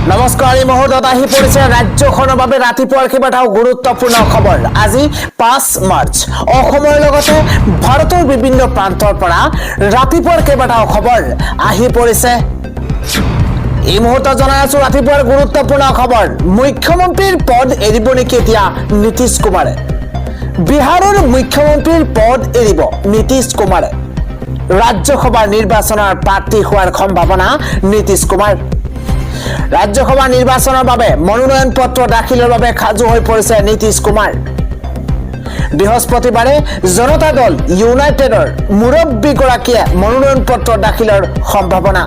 নমস্কাৰ, এই মুহূৰ্তত আহি পৰিছে ৰাজ্যখনৰ বাবে ৰাতিপুৱাৰ কেইবাটাও গুৰুত্বপূৰ্ণ খবৰ। আজি 5 মাৰ্চ। অসমৰ লগতে ভাৰতৰ বিভিন্ন প্ৰান্তৰ পৰা ৰাতিপুৱাৰ কেইবাটাও খবৰ আহি পৰিছে। এই মুহূৰ্তত জনাই আছো ৰাতিপুৱাৰ গুৰুত্বপূৰ্ণ খবৰ। মুখ্যমন্ত্ৰীৰ পদ এৰিব নেকি এতিয়া নীতিশ কুমাৰে? বিহাৰৰ মুখ্যমন্ত্ৰীৰ পদ এৰিব নীতিশ কুমাৰে। ৰাজ্যসভাৰ নিৰ্বাচনৰ প্ৰাৰ্থী হোৱাৰ সম্ভাৱনা নীতিশ কুমাৰ। ৰাজ্যসভা নিৰ্বাচনৰ বাবে মনোনয়ন পত্ৰ দাখিলৰ বাবে সাজু হৈ পৰিছে নীতিশ কুমাৰ। বৃহস্পতিবাৰে জনতা দল ইউনাইটেডৰ মুৰব্বীগৰাকীয়ে মনোনয়ন পত্ৰ দাখিলৰ সম্ভাৱনা।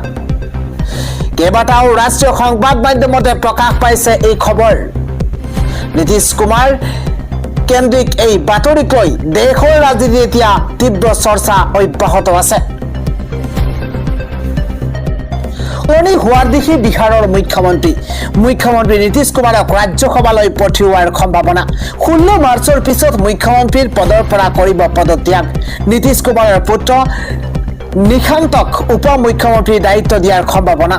কেইবাটাও ৰাষ্ট্ৰীয় সংবাদ মাধ্যমতে প্ৰকাশ পাইছে এই খবৰ। নীতিশ কুমাৰ কেন্দ্ৰিক এই বাতৰিক লৈ দেশৰ ৰাজনীতিত এতিয়া তীব্ৰ চৰ্চা অব্যাহত আছে। সলনি হোৱাৰ দিশে বিহাৰৰ মুখ্যমন্ত্ৰী নীতিশ কুমাৰক ৰাজ্যসভালৈ পঠিওৱাৰ সম্ভাৱনা। 16 মাৰ্চৰ পিছত মুখ্যমন্ত্ৰীৰ পদৰ পৰা কৰিব পদত্যাগ। নীতিশ কুমাৰৰ পুত্ৰ নিশান্তক উপ মুখ্যমন্ত্ৰীৰ দায়িত্ব দিয়াৰ সম্ভাৱনা।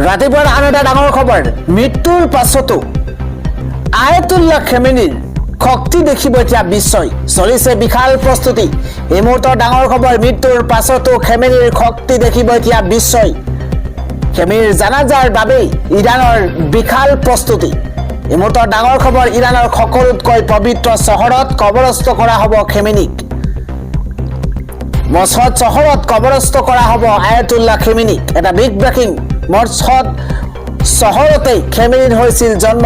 ৰাতিপুৱাৰ আন এটা ডাঙৰ খবৰ। মৃত্যুৰ পাছতো আয়াতুল্লাহ খেমেনিৰ শক্তি দেখিব এতিয়া বিশ্বই। চলিছে বিশাল প্ৰস্তুতি। এই মুহূৰ্তৰ ডাঙৰ খবৰ। মৃত্যুৰ পাছতো খেমেনিৰ শক্তি দেখিব এতিয়া বিশ্বই। খেমেনিৰ জানাজাৰ বাবেই ইৰাণৰ বিশাল প্ৰস্তুতি। এই মুহূৰ্তৰ ডাঙৰ খবৰ। ইৰাণৰ সকলোতকৈ পবিত্ৰ চহৰত কবৰস্থ কৰা হ'ব খেমেনিক। মছহদ চহৰত কবৰস্থ কৰা হ'ব আয়াতুল্লাহ খেমেনিক। এটা বিগ ব্ৰেকিং। মছহদ চহৰতেই খেমেনিৰ হৈছিল জন্ম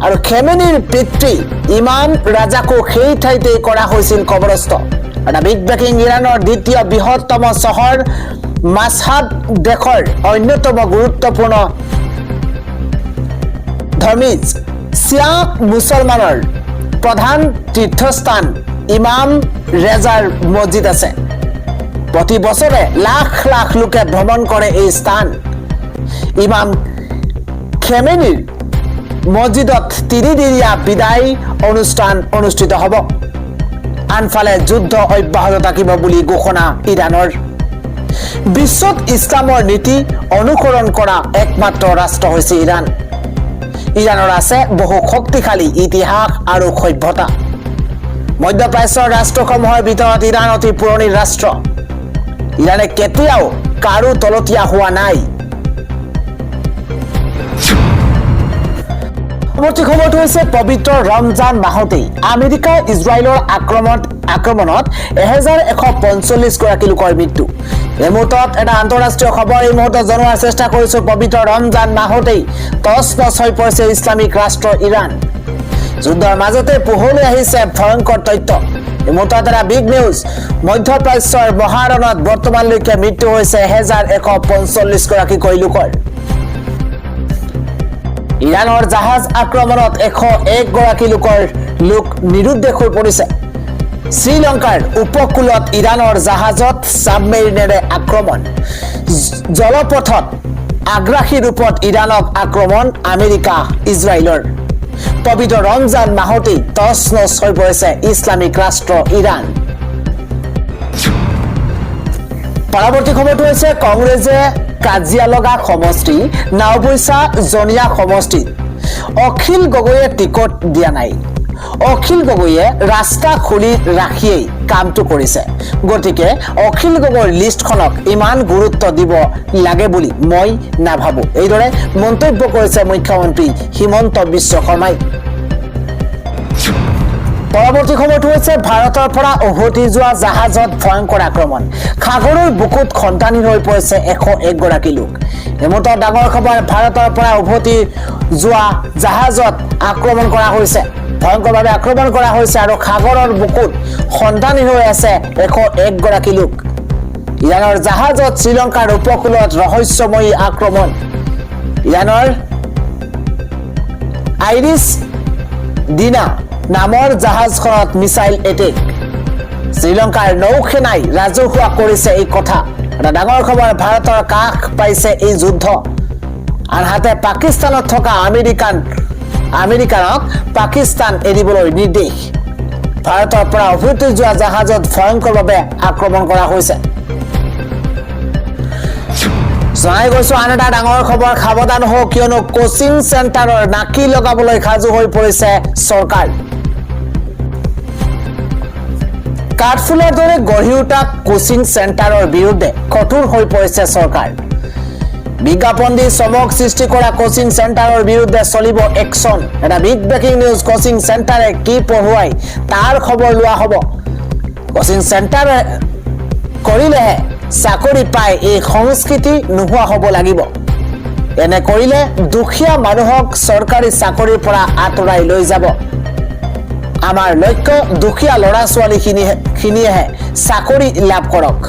আৰু খেমেনিৰ পিতৃ ইমাম ৰাজাকো সেই ঠাইতে কৰা হৈছিল কবৰস্থ। এটা বিগ ব্ৰেকিং। ইৰাণৰ দ্বিতীয় বৃহত্তম চহৰ মাছহাদ দেশৰ অন্যতম গুৰুত্বপূৰ্ণ ধৰ্মীজ চিয়া মুছলমানৰ প্ৰধান তীৰ্থস্থান ইমাম ৰেজাৰ মছজিদ আছে। প্ৰতি বছৰে লাখ লাখ লোকে ভ্ৰমণ কৰে এই স্থান। ইমাম খেমেনিৰ মছজিদত 3 দিনীয়া বিদায় অনুষ্ঠান অনুষ্ঠিত হ'ব। আনফালে যুদ্ধ অব্যাহত থাকিব বুলি ঘোষণা ইৰাণৰ। বিশ্বত ইছলামৰ নীতি অনুসৰণ কৰা একমাত্ৰ ৰাষ্ট্ৰ হৈছে ইৰাণ। ইৰাণৰ আছে বহু শক্তিশালী ইতিহাস আৰু সভ্যতা। মধ্যপ্ৰাচ্যৰ ৰাষ্ট্ৰসমূহৰ ভিতৰত ইৰাণ অতি পুৰণি ৰাষ্ট্ৰ। ইৰাণে কেতিয়াও কাৰো তলতীয়া হোৱা নাই। পৰৱৰ্তী খবৰটো হৈছে পবিত্ৰ ৰমজান মাহতেই আমেৰিকা ইজৰাইলৰ আক্ৰমণত 1145 গৰাকী লোকৰ মৃত্যু। এই মুহূৰ্তত এটা আন্তঃৰাষ্ট্ৰীয় খবৰ এই মুহূৰ্তত জনোৱাৰ চেষ্টা কৰিছো। পবিত্ৰ ৰমজান মাহতেই তছনছ হৈ পৰিছে ইছলামিক ৰাষ্ট্ৰ ইৰাণ। যুদ্ধৰ মাজতে পোহৰলৈ আহিছে ভয়ংকৰ তথ্য। এই মুহূৰ্তত এটা বিগ নিউজ। মধ্যপ্ৰাচ্যৰ মহাৰণত বৰ্তমানলৈকে মৃত্যু হৈছে 1145 গৰাকীকৈ লোকৰ। ইৰাণৰ জাহাজ আক্ৰমণত 101 গৰাকী লোক নিৰুদ্দেশ হৈ পৰিছে। শ্ৰীলংকাৰ উপকূলত ইৰাণৰ জাহাজত ছাবমেৰিনেৰে আক্ৰমণ। জলপথত আগ্ৰাসী ৰূপত ইৰাণক আক্ৰমণ আমেৰিকা ইজৰাইলৰ। পবিত্ৰ ৰমজান মাহতেই তছনছ হৈ পৰিছে ইছলামিক ৰাষ্ট্ৰ ইৰাণ। পৰৱৰ্তী খবৰটো হৈছে কংগ্ৰেছে কাজিয়া লগা সমষ্টি নাওবৈচা জনীয়া সমষ্টিত অখিল গগৈয়ে টিকট দিয়া নাই। অখিল গগৈয়ে ৰাস্তা খুলি ৰাখিয়েই কামটো কৰিছে। গতিকে অখিল গগৈৰ লিষ্টখনক ইমান গুৰুত্ব দিব লাগে বুলি মই নাভাবো। এইদৰে মন্তব্য কৰিছে মুখ্যমন্ত্ৰী হিমন্ত বিশ্ব শৰ্মাই। পৰৱৰ্তী খবৰটো হৈছে ভাৰতৰ পৰা উভতি যোৱা জাহাজত ভয়ংকৰ আক্ৰমণ। সাগৰৰ বুকুত খন্তানি হৈ পৰিছে 101 গৰাকী লোক। এই মুহূৰ্তত ডাঙৰ খবৰ। ভাৰতৰ পৰা উভতি যোৱা জাহাজত আক্ৰমণ কৰা হৈছে। ভয়ংকৰভাৱে আক্ৰমণ কৰা হৈছে আৰু সাগৰৰ বুকুত খন্তানি হৈ আছে 101 গৰাকী লোক। ইৰাণৰ জাহাজত শ্ৰীলংকাৰ উপকূলত ৰহস্যময়ী আক্ৰমণ। ইৰাণৰ আইৰিছ দিনা নামৰ জাহাজখনত মিছাইল এটেক। শ্ৰীলংকাৰ নৌসেনাই ৰাজহুৱা কৰিছে এই কথা। এটা ডাঙৰ খবৰ। ভাৰতৰ কাষ পাইছে এই যুদ্ধ। আনহাতে পাকিস্তানত থকা আমেৰিকানক পাকিস্তান এৰিবলৈ নিৰ্দেশ। ভাৰতৰ পৰা উভতি যোৱা জাহাজত ভয়ংকৰভাৱে আক্ৰমণ কৰা হৈছে। জনাই গৈছো আন এটা ডাঙৰ খবৰ সাৱধান হওক কিয়নো কোচিং চেণ্টাৰৰ নাকি লগাবলৈ সাজু হৈ পৰিছে চৰকাৰ কাঠফুলাৰ দৰে গঢ়ি উঠা কোচিং চেণ্টাৰৰ বিৰুদ্ধে কঠোৰ হৈ পৰিছে চৰকাৰ বিজ্ঞাপন দি চমক সৃষ্টি কৰা কোচিং চেণ্টাৰৰ বিৰুদ্ধে চলিব একশন এটা বিগ ব্ৰেকিং নিউজ কোচিং চেণ্টাৰে কি পঢ়ুৱাই তাৰ খবৰ লোৱা হ'ব কোচিং চেণ্টাৰে কৰিলেহে চাকৰি পাই এই সংস্কৃতি নোহোৱা হ'ব লাগিব এনে কৰিলে দুখীয়া মানুহক চৰকাৰী চাকৰিৰ পৰা আঁতৰাই লৈ যাব আমাৰ লক্ষ্য দুখীয়া ল'ৰা ছোৱালীখিনিয়েহে চাকৰি লাভ কৰক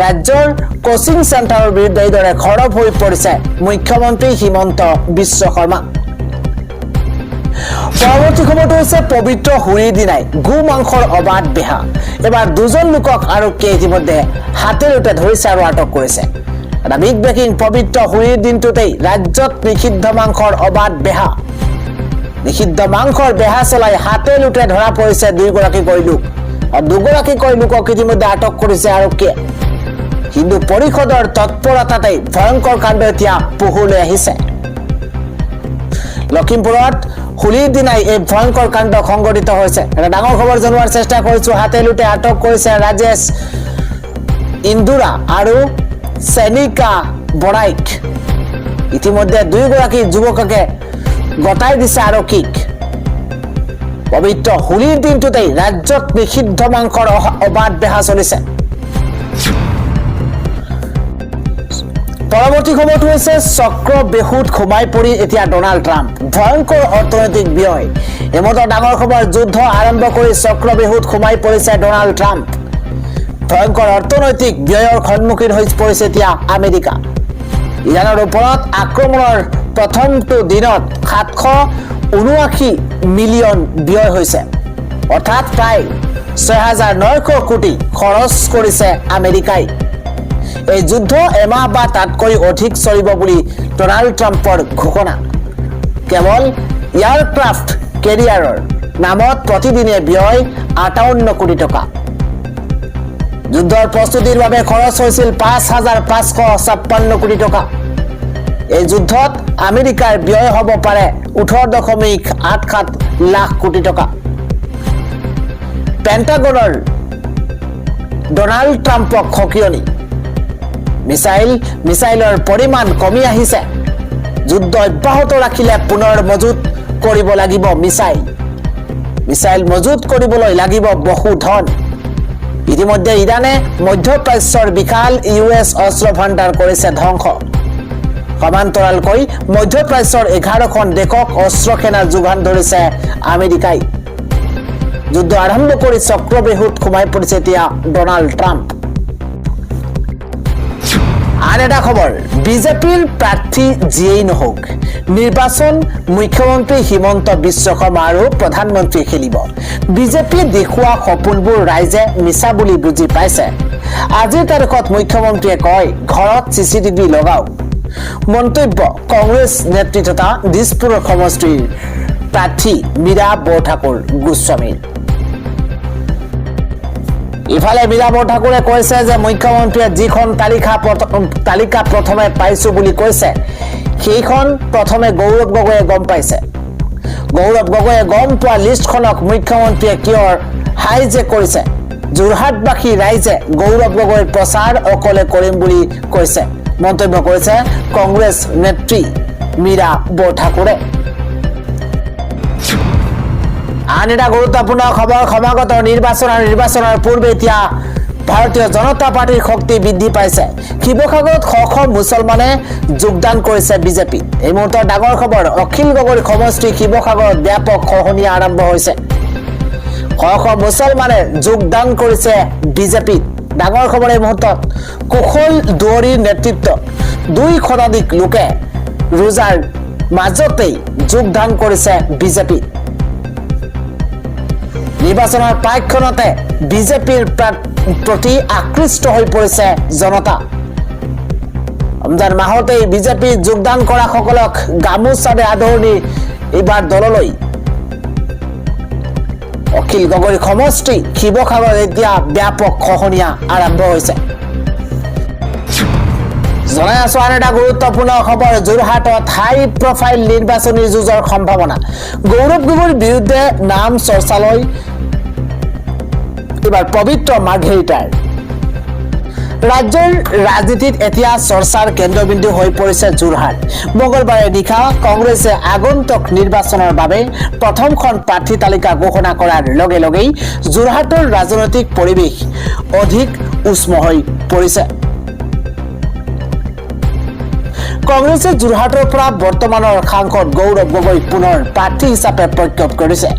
ৰাজ্যৰ কোচিং চেণ্টাৰৰ বিৰুদ্ধে এইদৰে খৰব হৈ পৰিছে মুখ্যমন্ত্ৰী হিমন্ত বিশ্ব শৰ্মা পৰৱৰ্তী খবৰটো হৈছে পবিত্ৰ হুৰিৰ দিনাই গো মাংসৰ অবাধ বেহা এবাৰ দুজন লোকক আৰক্ষীয়ে ইতিমধ্যে হাতেলোতে ধৰিছে আৰু আটক কৰিছে এটা বিগ ব্ৰেকিং পবিত্ৰ হুৰিৰ দিনটোতেই ৰাজ্যত নিষিদ্ধ মাংসৰ অবাধ বেহা নিষিদ্ধ মাংসৰ বেহা চলাই হাতেলোতে ধৰা পৰিছে দুগৰাকীকৈ লোক আৰু দুগৰাকীকৈ লোকক ইতিমধ্যে আটক কৰিছে আৰক্ষীয়ে হিন্দু পৰিষদৰ তৎপৰতাতেই ভয়ংকৰ কাণ্ড এতিয়া পোহৰলৈ আহিছে লখিমপুৰত হোলীৰ দিনাই এই ভয়ংকৰ কাণ্ড সংঘটিত হৈছে এটা ডাঙৰ খবৰ জনোৱাৰ চেষ্টা কৰিছো হাতেলোতে আটক কৰিছে ৰাজেশ ইন্দুৰা আৰু চেনিকা বৰাইক ইতিমধ্যে দুইগৰাকী যুৱককে গতাই দিছে আৰক্ষীক পবিত্ৰ হোলীৰ দিনটোতেই ৰাজ্যত নিষিদ্ধ মাংসৰ অবাধ বেহা চলিছে পৰৱৰ্তী খবৰটো হৈছে চক্ৰ বেহুত সোমাই পৰি এতিয়া ডনাল্ড ট্ৰাম্প ভয়ংকৰ অৰ্থনৈতিক ব্যয় এমতৰ ডাঙৰ খবৰ যুদ্ধ আৰম্ভ কৰি চক্ৰ বেহুত সোমাই পৰিছে ডনাল্ড ট্ৰাম্প ভয়ংকৰ অৰ্থনৈতিক ব্যয়ৰ সন্মুখীন হৈ পৰিছে এতিয়া আমেৰিকা ইৰাণৰ ওপৰত আক্ৰমণৰ প্ৰথমটো দিনত 779 মিলিয়ন ব্যয় হৈছে অৰ্থাৎ প্ৰায় 6900 কোটি খৰচ কৰিছে আমেৰিকাই এই যুদ্ধ এমাহ বা তাতকৈ অধিক চলিব বুলি ডনাল্ড ট্ৰাম্পৰ ঘোষণা কেৱল এয়াৰক্ৰাফ্ট কেৰিয়াৰৰ নামত প্ৰতিদিনে ব্যয় 58 কোটি টকা যুদ্ধৰ প্ৰস্তুতিৰ বাবে খৰচ হৈছিল 5556 কোটি টকা এই যুদ্ধত আমেৰিকাৰ ব্যয় হ'ব পাৰে 18.87 লাখ কোটি টকা পেণ্টাগনৰ ডনাল্ড ট্ৰাম্পক সকিয়নি মিছাইলৰ পৰিমাণ কমি আহিছে যুদ্ধ অব্যাহত ৰাখিলে পুনৰ মজুত কৰিব লাগিব মিছাইল মজুত কৰিবলৈ লাগিব বহু ধন ইতিমধ্যে ইৰাণে মধ্যপ্ৰাচ্যৰ বিশাল ইউএছ অস্ত্ৰ ভাণ্ডাৰ কৰিছে ধ্বংস সমান্তৰালকৈ মধ্যপ্ৰাচ্যৰ 11খন দেশক অস্ত্ৰ সেনা যোগান ধৰিছে আমেৰিকাই যুদ্ধ আৰম্ভ কৰি চক্ৰবেহুত সোমাই পৰিছে এতিয়া ডনাল্ড ট্ৰাম্প আন এটা খবৰ বিজেপিৰ প্ৰাৰ্থী যিয়েই নহওক নিৰ্বাচন মুখ্যমন্ত্ৰী হিমন্ত বিশ্ব শৰ্মা আৰু প্ৰধানমন্ত্ৰী খেলিব বিজেপি দেখুওৱা সপোনবোৰ ৰাইজে মিছা বুলি বুজি পাইছে আজিৰ তাৰিখত মুখ্যমন্ত্ৰীয়ে কয় ঘৰত চিচিটিভি লগাওক মন্তব্য কংগ্ৰেছ নেতৃত্বত দিছপুৰৰ সমষ্টিৰ প্ৰাৰ্থী মীৰা বৰঠাকুৰ গোস্বামীৰ ইফালে মীৰা বৰঠাকুৰে কৈছে যে মুখ্যমন্ত্ৰীয়ে যিখন তালিকা প্ৰথমে পাইছো বুলি কৈছে সেইখন প্ৰথমে গৌৰৱ গগৈয়ে গম পাইছে গৌৰৱ গগৈয়ে গম পোৱা লিষ্টখনক মুখ্যমন্ত্ৰীয়ে কিয় হাইজেক কৰিছে যোৰহাটবাসী ৰাইজে গৌৰৱ গগৈৰ প্ৰচাৰ অকলে কৰিম বুলি কৈছে মন্তব্য কৰিছে কংগ্ৰেছ নেত্ৰী মীৰা বৰঠাকুৰে আন এটা গুৰুত্বপূৰ্ণ খবৰ সমাগত নিৰ্বাচনৰ পূৰ্বে এতিয়া ভাৰতীয় জনতা পাৰ্টিৰ শক্তি বৃদ্ধি পাইছে শিৱসাগৰত শ মুছলমানে যোগদান কৰিছে বিজেপি এই মুহূৰ্তৰ ডাঙৰ খবৰ অখিল গগৈৰ সমষ্টি শিৱসাগৰত ব্যাপক খহনীয়া আৰম্ভ হৈছে শ মুছলমানে যোগদান কৰিছে বিজেপিত ডাঙৰ খবৰ এই মুহূৰ্তত কুশল দুৱৰীৰ নেতৃত্বত 2 শতাধিক লোকে ৰোজাৰ মাজতেই যোগদান কৰিছে বিজেপি নিৰ্বাচনৰ প্ৰাক্ষণতে বিজেপিৰ প্ৰতি আকৃষ্ট হৈ পৰিছে জনতা ৰমজান মাহতেই বিজেপি যোগদান কৰা সকলক গামোচাৰে আদৰণি এইবাৰ দললৈ অখিল গগৈৰ সমষ্টি শিৱসাগৰত এতিয়া ব্যাপক খহনীয়া আৰম্ভ হৈছে জনাই আছো আন এটা গুৰুত্বপূৰ্ণ খবৰ যোৰহাটত হাই প্ৰফাইল নিৰ্বাচনী যুঁজৰ সম্ভাৱনা গৌৰৱ গগৈৰ বিৰুদ্ধে নাম চৰ্চালৈ এবাৰ পবিত্ৰ মাৰ্ঘেৰিটাৰ ৰাজ্যৰ ৰাজনীতিত এতিয়া চৰ্চাৰ কেন্দ্ৰবিন্দু হৈ পৰিছে যোৰহাট মঙলবাৰে নিশা কংগ্ৰেছে আগন্তুক নিৰ্বাচনৰ বাবে প্ৰথমখন প্ৰাৰ্থী তালিকা ঘোষণা কৰাৰ লগে লগেই যোৰহাটৰ ৰাজনৈতিক পৰিৱেশ অধিক উষ্ম হৈ পৰিছে কংগ্ৰেছে যোৰহাটৰ পৰা বৰ্তমানৰ সাংসদ গৌৰৱ গগৈ পুনৰ প্ৰাৰ্থী হিচাপে প্ৰক্ষেপ কৰিছে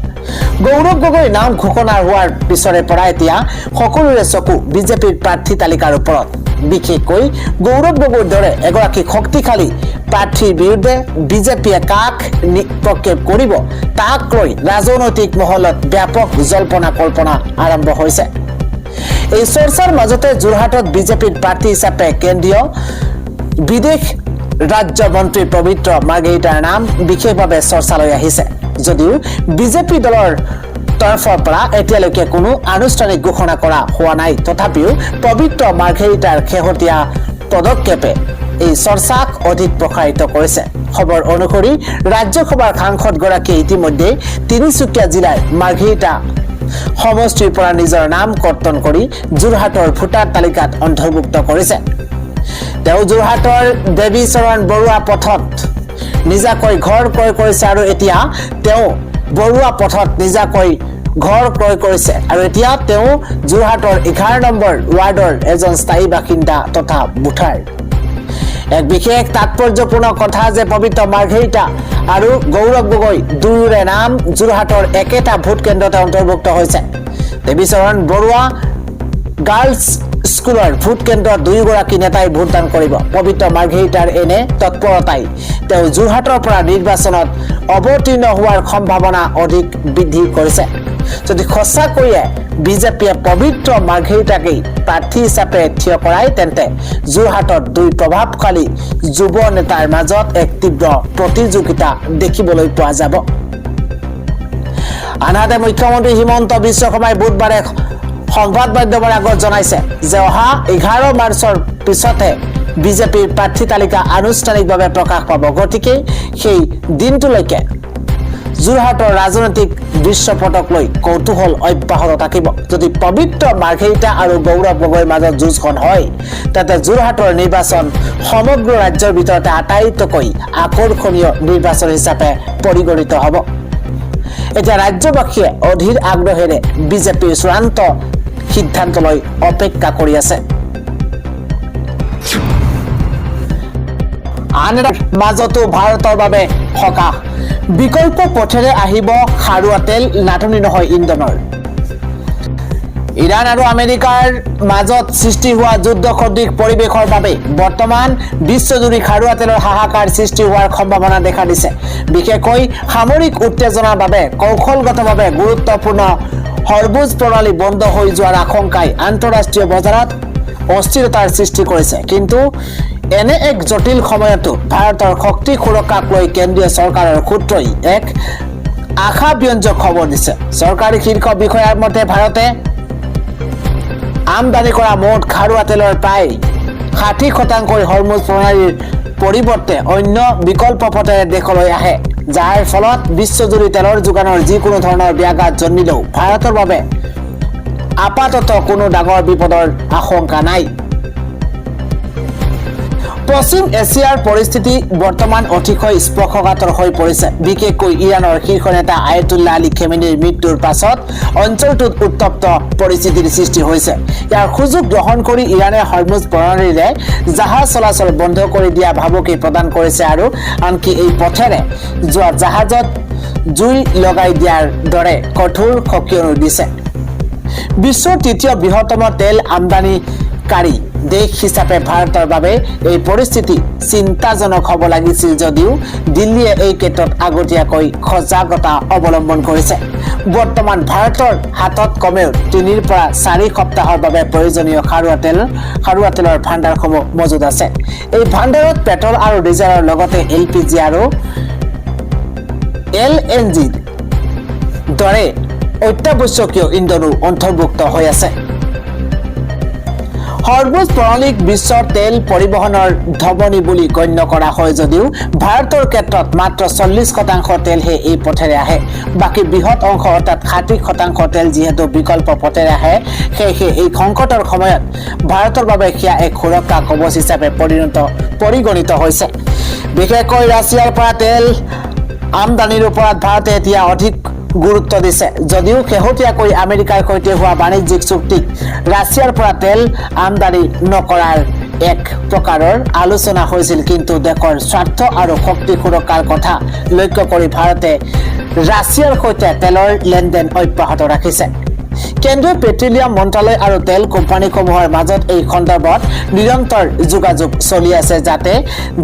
গৌৰৱ গগৈ নাম ঘোষণা হোৱাৰ পিছৰে পৰা এতিয়া সকলোৰে চকু বিজেপিৰ প্ৰাৰ্থী তালিকাৰ ওপৰত বিশেষকৈ গৌৰৱ গগৈৰ দৰে এগৰাকী শক্তিশালী প্ৰাৰ্থীৰ বিৰুদ্ধে বিজেপিয়ে কাক প্ৰক্ষেপ কৰিব তাক লৈ ৰাজনৈতিক মহলত ব্যাপক জল্পনা কল্পনা আৰম্ভ হৈছে এই চৰ্চাৰ মাজতে যোৰহাটত বিজেপিৰ প্ৰাৰ্থী হিচাপে কেন্দ্ৰীয় বিদেশ ৰাজ্য মন্ত্ৰী পবিত্ৰ মাৰ্ঘেৰিটাৰ নাম বিশেষভাৱে চৰ্চালৈ আহিছে যদিও বিজেপি দলৰ তৰফৰ পৰা এতিয়ালৈকে কোনো আনুষ্ঠানিক ঘোষণা কৰা হোৱা নাই তথাপিও পবিত্ৰ মাৰ্ঘেৰিটাৰ শেহতীয়া পদক্ষেপে এই চৰ্চাক অধিক প্ৰসাৰিত কৰিছে খবৰ অনুসৰি ৰাজ্যসভাৰ সাংসদগৰাকীয়ে ইতিমধ্যে তিনিচুকীয়া জিলাৰ মাৰ্ঘেৰিটা সমষ্টিৰ পৰা নিজৰ নাম কৰ্তন কৰি যোৰহাটৰ ভোটাৰ তালিকাত অন্তৰ্ভুক্ত কৰিছে তেওঁ যোৰহাটৰ দেৱী চৰণ বৰুৱা পথত নিজাকৈ ঘৰ ক্ৰয় কৰিছে আৰু এতিয়া তেওঁ বৰুৱা পথত নিজাকৈ ঘৰ ক্ৰয় কৰিছে আৰু এতিয়া তেওঁ যোৰহাটৰ 11 নম্বৰ ৱাৰ্ডৰ এজন স্থায়ী বাসিন্দা তথা ভোটাৰ এক বিশেষ তাৎপৰ্যপূৰ্ণ কথা যে পবিত্ৰ মাৰ্ঘেৰিটা আৰু গৌৰৱ গগৈ দুয়োৰে নাম যোৰহাটৰ একেটা ভোট কেন্দ্ৰতে অন্তৰ্ভুক্ত হৈছে দেৱীচৰণ বৰুৱা গাৰ্লছ স্কুলৰ ভোট কেন্দ্ৰত দুয়োগৰাকী নেতাই ভোটদান কৰিব পবিত্ৰ মাৰ্ঘেৰিটাৰ এনে তৎপৰতাই তেওঁ যোৰহাটৰ পৰা নিৰ্বাচনত অৱতীৰ্ণ হোৱাৰ সম্ভাৱনা অধিক বৃদ্ধি কৰিছে যদি সঁচাকৈয়ে বিজেপিয়ে পবিত্ৰ মাৰ্ঘেৰিটাকেই প্ৰাৰ্থী হিচাপে থিয় কৰাই তেন্তে যোৰহাটত দুই প্ৰভাৱশালী যুৱ নেতাৰ মাজত এক তীব্ৰ প্ৰতিযোগিতা দেখিবলৈ পোৱা যাব আনহাতে মুখ্যমন্ত্ৰী হিমন্ত বিশ্ব শৰ্মাই বুধবাৰে সংবাদ মাধ্যমৰ আগত জনাইছে যে অহা 11 মাৰ্চৰ পিছতহে বিজেপিৰ প্ৰাৰ্থী তালিকা আনুষ্ঠানিকভাৱে প্ৰকাশ পাব গতিকে সেই দিনটোলৈকে যোৰহাটৰ ৰাজনৈতিক দৃশ্যপটক লৈ কৌতূহল অব্যাহত থাকিব যদি পবিত্ৰ মাৰ্ঘেৰিটা আৰু গৌৰৱ গগৈৰ মাজত যুঁজখন হয় তেন্তে যোৰহাটৰ নিৰ্বাচন সমগ্ৰ ৰাজ্যৰ ভিতৰতে আটাইতকৈ আকৰ্ষণীয় নিৰ্বাচন হিচাপে পৰিগণিত হ'ব এতিয়া ৰাজ্যবাসীয়ে অধীৰ আগ্ৰহেৰে বিজেপিৰ চূড়ান্ত সিদ্ধান্তলৈ অপেক্ষা কৰি আছে আন এটা মাজতো ভাৰতৰ বাবে সকাহ বিকল্প পথেৰে আহিব খাৰুৱা তেল নাটনি নহয় ইন্ধনৰ ইৰাণ আৰু আমেৰিকাৰ মাজত সৃষ্টি হোৱা যুদ্ধ সদৃশ পৰিৱেশৰ বাবে বৰ্তমান বিশ্বজুৰি খাৰুৱা তেলৰ হাহাকাৰ সৃষ্টি হোৱাৰ সম্ভাৱনা দেখা দিছে বিশেষকৈ সামৰিক উত্তেজনাৰ বাবে কৌশলগতভাৱে গুৰুত্বপূৰ্ণ হৰমুজ প্ৰণালী বন্ধ হৈ যোৱাৰ আশংকাই আন্তঃৰাষ্ট্ৰীয় বজাৰত অস্থিৰতাৰ সৃষ্টি কৰিছে কিন্তু এনে এক জটিল সময়তো ভাৰতৰ শক্তি সুৰক্ষাক লৈ কেন্দ্ৰীয় চৰকাৰৰ সূত্ৰই এক আশাব্যঞ্জক খবৰ দিছে চৰকাৰী শীৰ্ষ বিষয়াৰ মতে ভাৰতে আমদানি কৰা মুঠ খাৰুৱা তেলৰ প্ৰায় 60% হৰমুজ প্ৰণালীৰ পৰিৱৰ্তে অন্য বিকল্প পথেৰে দেশলৈ আহে যাৰ ফলত বিশ্বজুৰি তেলৰ যোগানৰ যিকোনো ধৰণৰ ব্যাঘাত জন্মিলেও ভাৰতৰ বাবে আপাততঃ কোনো ডাঙৰ বিপদৰ আশংকা নাই পশ্চিম এছিয়াৰ পৰিস্থিতি বৰ্তমান অতিশয় স্পৰ্শকাতৰ হৈ পৰিছে বিশেষকৈ ইৰাণৰ শীৰ্ষ নেতা আয়াতুল্লাহ আলী খেমেনিৰ মৃত্যুৰ পাছত অঞ্চলটোত উত্তপ্ত পৰিস্থিতিৰ সৃষ্টি হৈছে ইয়াৰ সুযোগ গ্ৰহণ কৰি ইৰাণে হৰমুজ প্ৰণালীৰে জাহাজ চলাচল বন্ধ কৰি দিয়া ভাবুকি প্ৰদান কৰিছে আৰু আনকি এই পথেৰে যোৱা জাহাজত জুই লগাই দিয়াৰ দৰে কঠোৰ সকিয়নি দিছে বিশ্বৰ তৃতীয় বৃহত্তম তেল আমদানিকাৰী দেশ হিচাপে ভাৰতৰ বাবে এই পৰিস্থিতি চিন্তাজনক হ'ব লাগিছিল যদিও দিল্লীয়ে এই ক্ষেত্ৰত আগতীয়াকৈ সজাগতা অৱলম্বন কৰিছে বৰ্তমান ভাৰতৰ হাতত কমেও 3 পৰা 4 সপ্তাহৰ বাবে প্ৰয়োজনীয় খাৰুৱা তেলৰ ভাণ্ডাৰসমূহ মজুত আছে এই ভাণ্ডাৰত পেট্ৰল আৰু ডিজেলৰ লগতে LPG আৰু LNG দৰে অত্যাৱশ্যকীয় ইন্ধনো অন্তৰ্ভুক্ত হৈ আছে হৰমুজ প্ৰণালীক বিশ্বৰ তেল পৰিবহণৰ ধমনী বুলি গণ্য কৰা হয় যদিও ভাৰতৰ ক্ষেত্ৰত মাত্ৰ 40% তেলহে এই পথেৰে আহে। বাকী বৃহৎ অংশ অৰ্থাৎ 60% তেল যিহেতু বিকল্প পথেৰে আহে, সেয়েহে এই সংকটৰ সময়ত ভাৰতৰ বাবে সেয়া এক সুৰক্ষা কৱচ হিচাপে পৰিগণিত হৈছে। বিশেষকৈ ৰাছিয়াৰ পৰা তেল আমদানিৰ ওপৰত ভাৰতে এতিয়া অধিক গুৰুত্ব দিছে। যদিও শেহতীয়াকৈ আমেৰিকাৰ সৈতে হোৱা বাণিজ্যিক চুক্তিত ৰাছিয়াৰ পৰা তেল আমদানি নকৰাৰ এক প্ৰকাৰৰ আলোচনা হৈছিল, কিন্তু দেশৰ স্বাৰ্থ আৰু শক্তি সুৰক্ষাৰ কথা লক্ষ্য কৰি ভাৰতে ৰাছিয়াৰ সৈতে তেলৰ লেনদেন অব্যাহত ৰাখিছে। কেন্দ্ৰীয় পেট্ৰলিয়াম মন্ত্ৰালয় আৰু তেল কোম্পানীসমূহৰ মাজত এই সন্দৰ্ভত নিৰন্তৰ যোগাযোগ চলি আছে, যাতে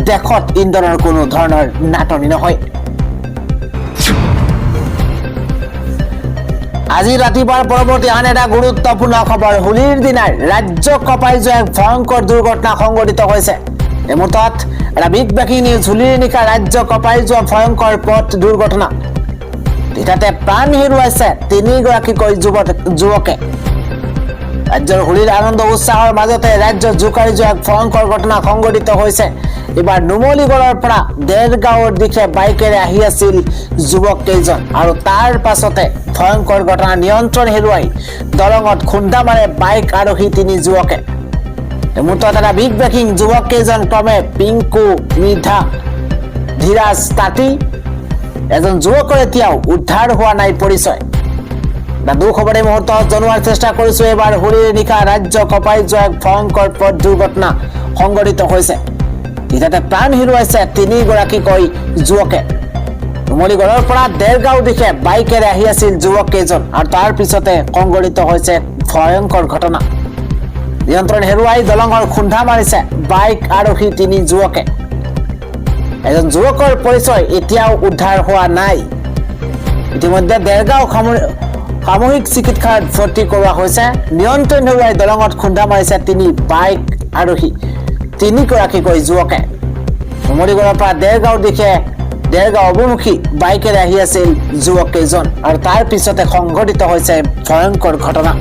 দেশত ইন্ধনৰ কোনো ধৰণৰ নাটনি নহয়। আজি ৰাতিপুৱাৰ পৰৱৰ্তী আন এটা গুৰুত্বপূৰ্ণ খবৰ। হোলীৰ দিনাই ৰাজ্য কঁপাই যোৱা এক ভয়ংকৰ দুৰ্ঘটনা সংঘটিত হৈছে। এই মুহূৰ্তত এটা বিগ ব্ৰেকিং নিউজ। হোলীৰ নিশা ৰাজ্য কঁপাই যোৱা ভয়ংকৰ পথ দুৰ্ঘটনা। তাতে প্ৰাণ হেৰুৱাইছে 3গৰাকীকৈ যুৱকে। ৰাজ্যৰ হোলীৰ আনন্দ উৎসাহৰ মাজতে ৰাজ্য জোকাৰি যোৱা এক ভয়ংকৰ ঘটনা সংঘটিত হৈছে। এবাৰ নুমলীগড়ৰ পৰা দেৰগাঁৱৰ দিশে বাইকেৰে আহি আছিল যুৱক কেইজন, আৰু তাৰ পাছতে ভয়ংকৰ ঘটনা। নিয়ন্ত্ৰণ হেৰুৱাই দলঙত খুন্দা মাৰে বাইক আৰোহী 3 যুৱকে। এই মুহূৰ্তত এটা বিগ ব্ৰেকিং। যুৱক কেইজন ক্ৰমে পিংকু, মৃধা, ধীৰাজ, তাঁতী। এজন যুৱকৰ এতিয়াও উদ্ধাৰ হোৱা নাই পৰিচয়। দুখবৰে মুহূৰ্তত জনোৱাৰ চেষ্টা কৰিছো। এবাৰ হোলীৰ নিশা ৰাজ্য কঁপাই যোৱা এক ভয়ংকৰ পথ দুৰ্ঘটনা সংঘটিত হৈছে। তাতে প্ৰাণ হেৰুৱাইছে 3গৰাকীকৈ যুৱকে। নুমলীগড়ৰ পৰা দেৰগাঁও দিশে বাইকেৰে আহি আছিল যুৱক কেইজন, আৰু তাৰ পিছতে সংঘটিত হৈছে ভয়ংকৰ ঘটনা। নিয়ন্ত্ৰণ হেৰুৱাই দলঙৰ খুন্দা মাৰিছে বাইক আৰোহী 3 যুৱকে। এজন যুৱকৰ পৰিচয় এতিয়াও উদ্ধাৰ হোৱা নাই। ইতিমধ্যে দেৰগাঁও সামূহিক চিকিৎসাত ভৰ্তি কৰোৱা হৈছে। নিয়ন্ত্ৰণ হেৰুৱাই দলঙত খুন্দা মাৰিছে 3 বাইক আৰোহী 3গৰাকীকৈ যুৱকে। নুমলীগড়ৰ পৰা দেৰগাঁও দিশে দেৰগাঁও অভিমুখী বাইকেৰে আহি আছিল যুৱক কেইজন, আৰু তাৰ পিছতে সংঘটিত হৈছে ভয়ংকৰ ঘটনা।